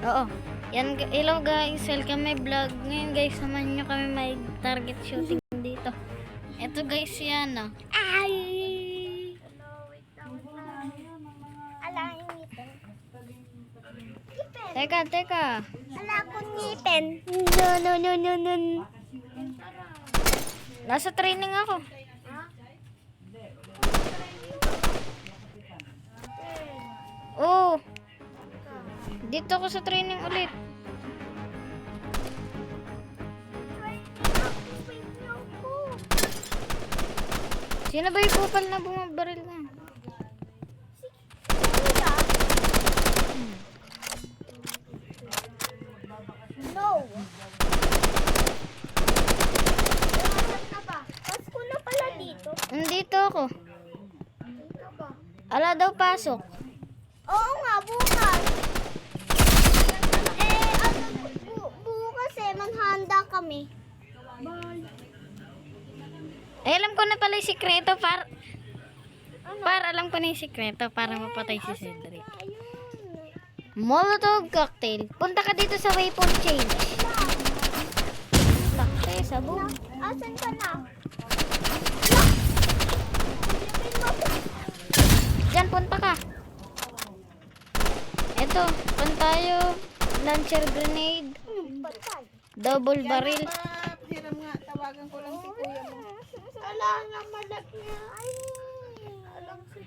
Oo. Yan, hello guys, welcome my vlog. Ngayon guys, samahan nyo kami may target shooting dito. Ito guys, yan ah. Ay! Teka. Wala akong ngipin. No. Nasa training ako. Oh. Dito ako sa training ulit. Sino ba yung kupal na bumabaril na? No. Pasko na pala dito. Nandito ako. Dito ba? Ala daw pasok. Oo nga, bukas. Bukas manghanda kami. Alam ko na pala yung sikreto para alam ko na yung sikreto para mapatay si Cedric. Ayun. Molotov cocktail. Punta ka dito sa waypoint change. Takte, sabog. Asan ka na? Diyan, punta ka. Eto, tayo. Launcher grenade. Patay. Double barrel. Hiram nga, tawagan ko lang si kuya mo. Ala na malag niya. Ay. Alam si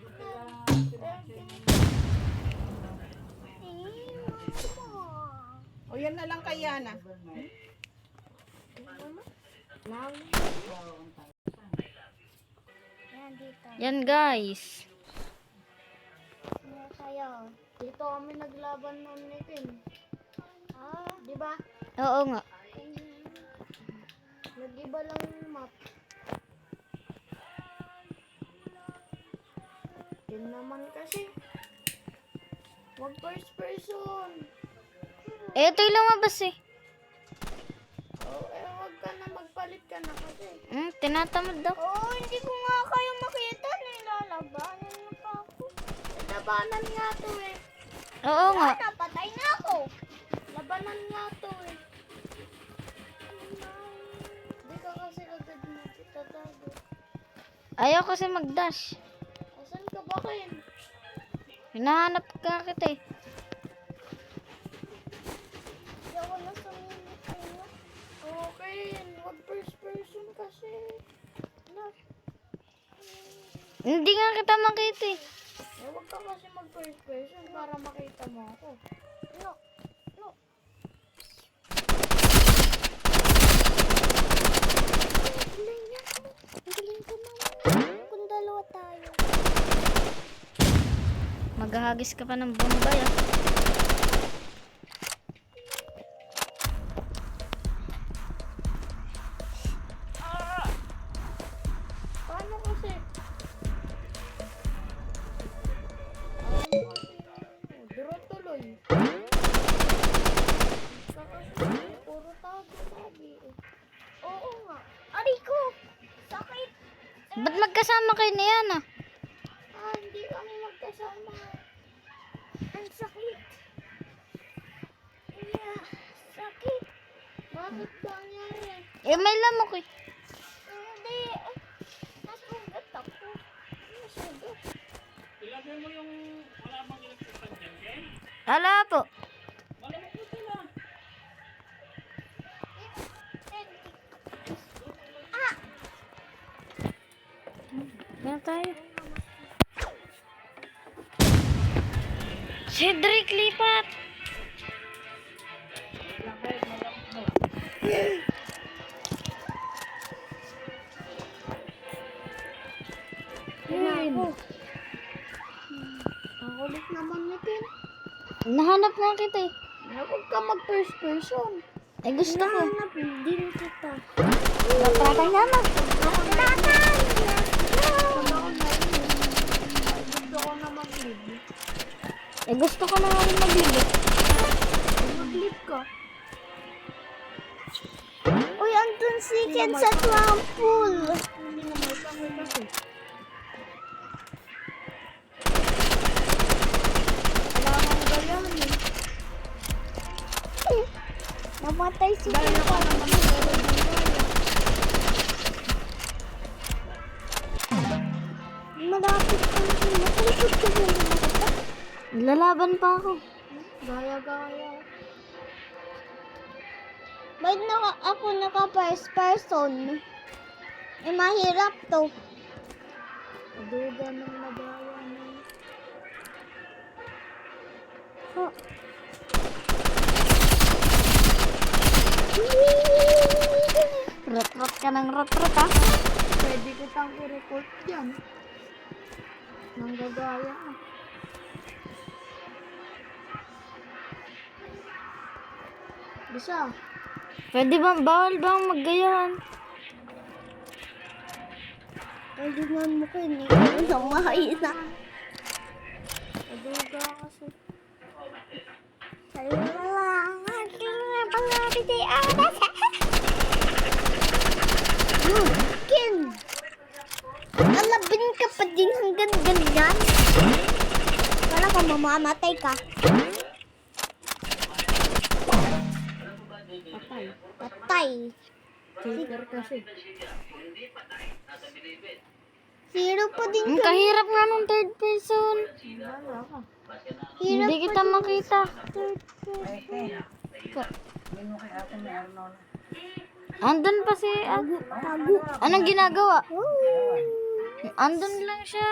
O yan na lang kay Yana. Yan dito. Yan guys. Ano tayo? Dito kami naglaban noon ni Tim. Di ba? Oo nga. Nag-iba lang yung map. Tim naman kasi. Wag first person. Eto yung lumabas eh. Wag ka na magpalit ka na kasi. Tinatamad daw. Hindi ko nga kayo makita. Nilalabanan na pa ako. Labanan nga to eh. Oo nga. Napatay na ako. Labanan nga to eh. Hindi ka kasi agad makita tayo. Ayaw kasi mag-dash. Asan ka ba kayo? Hinahanap ka kita eh. Hindi ako nasa minute kayo. Okay, wag first person kasi. No. Hindi nga kita makita eh. Wag ka kasi mag first person para makita mo ako. No. Galing ko naman. Kung dalawa tayo. Maghahagis ka pa ng bombay ah. Paano kasi? Draw tuloy. Puro tago lagi eh. Oo nga. Aray ko! Sakit! Ba't magkasama kayo na yan ah? Hindi kami magkasama. Ang sakit. Yeah, sakit. Bakit ba nangyari? Eh may lamok eh. Hindi. Nasugat ako. Nasugat. Ilagay mo yung wala bang electric dyan, Ken? Ala po. Malamok mo sila. Gana tayo. Cedric, lipat! Yun. Ang kulit naman natin. Nahanap nga kita eh. Huwag ka mag first person. Eh gusto ko. Nahanap din kita. Napatay nga na. Gusto ko na mag-live. Eh gusto ko na nga rin magbili. Mag-live ka. Uy, andun si Ken sa trampool. Hindi na may pangit kasi. Wala kang galaw eh. mamamatay si Tita. Malapit ka na. Matalikod ka na naman. Lalaban pa ako. Gaya-gaya. Ba't ako naka first person? Eh, mahirap to. Duga ng labayan. Oh. Rot-rot ka ng rot-rot ha. Pwede kitang i-report yan. Nanggagaya ka. Bisa. Pwede ba, bawal bang maggayahan? Pwede nga mo kayo ni. Ang mahina. Naduga kasi. Sa'yo na lang. Pangapit ay anas. Ken! Alabin ka pa din hanggang ganyan. Wala ka mamamatay ka. Patay. Cheater kasi. Zero pa din Ang ka. kahirap nga nung third person. Wala ka. Hirap Hindi kita makita. Hindi mo kay ate may Arnold. Andun pa si... Tago. Anong ginagawa? Andun lang siya.